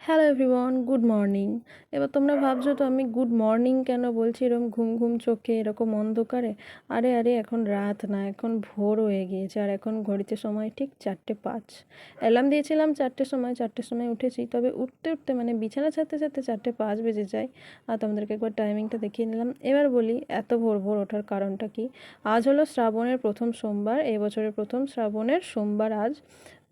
Hello everyone, good morning. এবার তোমরা ভাবছো তো আমি গুড মর্নিং কেন বলছি এরকম ঘুম ঘুম চোখে, এরকম অন্ধকারে। আরে আরে, এখন রাত না, এখন ভোর হয়ে গিয়েছে। আর এখন ঘড়িতে সময় ঠিক 4:05। অ্যালার্ম দিয়েছিলাম 4টের সময়, 4টের সময় উঠেছি। তবে উঠতে উঠতে মানে বিছানা ছাড়তে ছাড়তে 4:05 বেজে যায়। আর তোমাদেরকে একবার টাইমিংটা দেখিয়ে নিলাম। এবার বলি এত ভোর ভোর ওঠার কারণটা কি। আজ হলো শ্রাবণের প্রথম সোমবার, এবছরের প্রথম শ্রাবণের সোমবার আজ।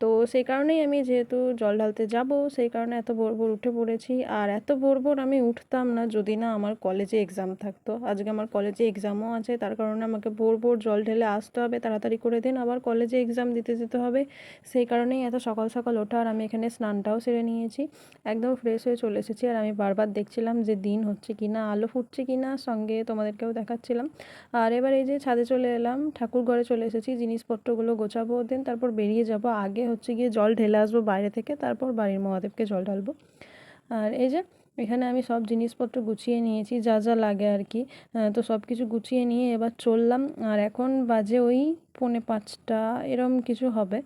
তো সেই কারণেই আমি যেহেতু জল ঢালতে যাব, সেই কারণে এত ভোর ভোর উঠে পড়েছি। আর এত ভোর ভোর আমি উঠতাম না যদি না আমার কলেজে এক্সাম থাকতো। আজকে আমার কলেজে এক্সামও আছে, তার কারণে আমাকে ভোর ভোর জল ঢেলে আসতে হবে, তাড়াতাড়ি করে দিন আবার কলেজে এক্সাম দিতে যেতে হবে। সেই কারণেই এত সকাল সকাল ওঠা। আর আমি এখানে স্নানটাও সেরে নিয়েছি, একদম ফ্রেশ হয়ে চলে এসেছি। আর আমি বারবার দেখছিলাম যে দিন হচ্ছে কি না, আলো ফুটছে কি না, সঙ্গে তোমাদেরকেও দেখাচ্ছিলাম। আর এবার এই যে ছাদে চলে এলাম, ঠাকুর ঘরে চলে এসেছি, জিনিসপত্রগুলো গোছাবো, দেন তারপর বেরিয়ে যাব। আগে হচ্ছে গিয়ে জল ঢেলে আসবো বাইরে থেকে, তারপর বাড়ির মহাদেবকে জল ঢালবো। আর এই যে এখানে আমি সব জিনিসপত্র গুছিয়ে নিয়েছি, যা যা লাগে আর কি। তো সব কিছু গুছিয়ে নিয়ে এবার চললাম। আর এখন বাজে ওই 4:45 এরম কিছু হবে।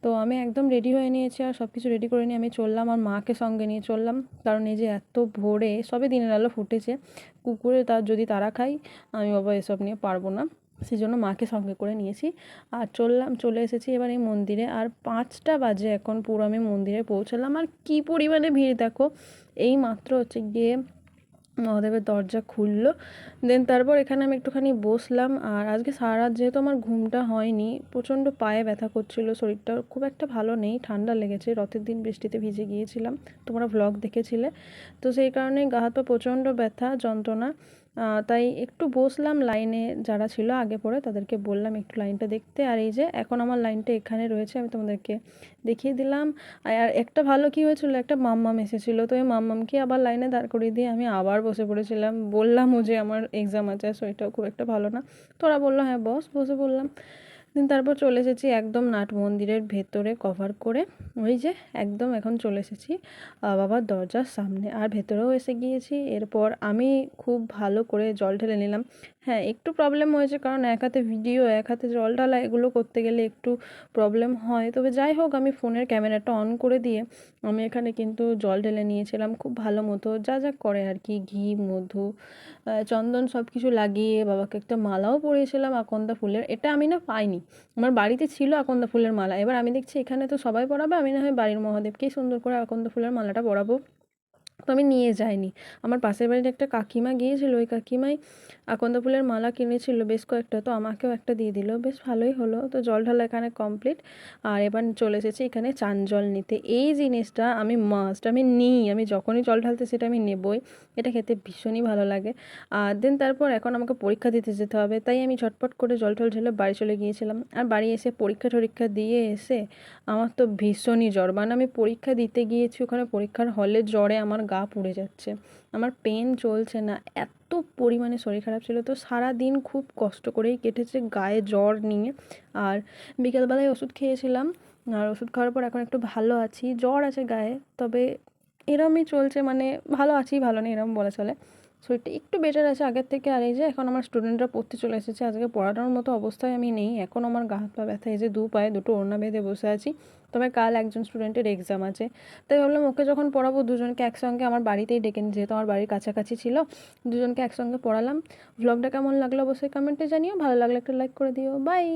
তো আমি একদম রেডি হয়ে নিয়েছি, আর সব কিছু রেডি করে নিয়ে আমি চললাম, আর মাকে সঙ্গে নিয়ে চললাম। কারণ এই যে এত ভোরে সবে দিনের আলো ফুটেছে, কুকুরে তার যদি তাড়া খাই, আমি বাবা এসব নিয়ে পারবো না। সেই জন্য মাকে সঙ্গে করে নিয়েছি আর চলে এসেছি এবার এই মন্দিরে। আর 5টা বাজে এখন, পুরো আমি মন্দিরে পৌঁছালাম। আর কী পরিমাণে ভিড় দেখো। এই মাত্র হচ্ছে গিয়ে মহাদেবের দরজা খুললো, দেন তারপর এখানে আমি একটুখানি বসলাম। আর আজকে সারা রাত যেহেতু আমার ঘুমটা হয়নি, প্রচণ্ড পায়ে ব্যথা করছিল, শরীরটা খুব একটা ভালো নেই, ঠান্ডা লেগেছে, রথের দিন বৃষ্টিতে ভিজে গিয়েছিলাম, তোমরা ভ্লগ দেখেছিলে। তো সেই কারণে গা হাত পা প্রচণ্ড ব্যথা যন্ত্রণা। তাই একটু বসলাম, লাইনে যারা ছিল আগে পরে তাদেরকে বললাম একটু লাইনটা দেখতে। আর এই যে এখন আমার লাইনটা এখানে রয়েছে, আমি তোমাদেরকে দেখিয়ে দিলাম। আর একটা ভালো কী হয়েছিল, একটা মাম্মাম এসেছিলো, তো এই মাম্মামকে আবার লাইনে দাঁড় করিয়ে দিয়ে আমি আবার বসে পড়েছিলাম। বললামও যে আমার এক্সাম আছে, শরীরটাও খুব একটা ভালো না। তো ওরা বললো হ্যাঁ বসে পড়লাম। দেন তারপর চলে এসেছি একদম নাট মন্দিরের ভেতরে কভার করে। ওই যে একদম এখন চলে এসেছি বাবার দরজার সামনে, আর ভেতরেও এসে গিয়েছি। এরপর আমি খুব ভালো করে জল ঢেলে নিলাম। হ্যাঁ, একটু প্রবলেম হয়েছে, কারণ এক হাতে ভিডিও, এক হাতে জল ঢালা, এগুলো করতে গেলে একটু প্রবলেম হয়। তবে যাই হোক, আমি ফোনের ক্যামেরাটা অন করে দিয়ে আমি এখানে কিন্তু জল ঢেলে নিয়েছিলাম খুব ভালো মতো, যা যা করে আর কি, ঘি, মধু, চন্দন সব কিছু লাগিয়ে বাবাকে একটা মালাও পরিয়েছিলাম আকন্দ ফুলের। এটা আমি না পাইনি, আমার বাড়িতে ছিল আকন্দ ফুলের মালা। এবার আমি দেখছি এখানে তো সবাই পরাবে, আমি না হয় বাড়ির মহাদেবকেই সুন্দর করে আকন্দ ফুলের মালাটা পরাবো। তো আমি নিয়ে যাইনি। আমার পাশের বাড়ির একটা কাকিমা গিয়েছিল, ওই কাকিমাই আকন্দ ফুলের মালা কিনেছিল বেশ কয়েকটা, তো আমাকেও একটা দিয়ে দিল, বেশ ভালোই হলো। তো জল ঢালা এখানে কমপ্লিট। আর এবার চলে এসেছি এখানে চান জল নিতে। এই জিনিসটা আমি মাস্ট, আমি নিই, আমি যখনই জল ঢালতে সেটা আমি নেবই। এটা খেতে ভীষণই ভালো লাগে। আর দেন তারপর এখন আমাকে পরীক্ষা দিতে যেতে হবে, তাই আমি ঝটপট করে জল টল ঢেলে বাড়ি চলে গিয়েছিলাম। আর বাড়ি এসে পরীক্ষা টরীক্ষা দিয়ে এসে আমার তো ভীষণই জ্বর, মানে আমি পরীক্ষা দিতে গিয়েছি, ওখানে পরীক্ষার হলে জ্বরে আমার গা পুড়ে যাচ্ছে, আমার পেন চলছে না, এত পরিমাণে শরীর খারাপ ছিল। তো সারা দিন খুব কষ্ট করেই কেটেছে গায়ে জ্বর নিয়ে। আর বিকেলবেলায় ওষুধ খেয়েছিলাম, আর ওষুধ খাওয়ার পর এখন একটু ভালো আছি, জ্বর আছে গায়ে, তবে এরমই চলছে, মানে ভালো আছি ভালো নেই এরম বলা চলে। শরীরটা একটু বেটার আছে আগের থেকে। আর এই যে এখন আমার স্টুডেন্টরা পড়তে চলে এসেছে, আজকে পড়ানোর মতো অবস্থায় আমি নেই, এখন আমার গা হাত পা ব্যথা, এই যে দু পায়ে দুটো ওড়না বেঁধে বসে আছি। তবে কাল একজন স্টুডেন্টের এক্সাম আছে, তাই ভাবলাম ওকে যখন পড়াবো দুজনকে একসঙ্গে আমার বাড়িতেই ডেকে নিই, যেহেতু আমার বাড়ির কাছাকাছি ছিল, দুজনকে একসঙ্গে পড়ালাম। ভ্লগটা কেমন লাগলো অবশ্যই কমেন্টে জানিও, ভালো লাগলে একটা লাইক করে দিও। বাই।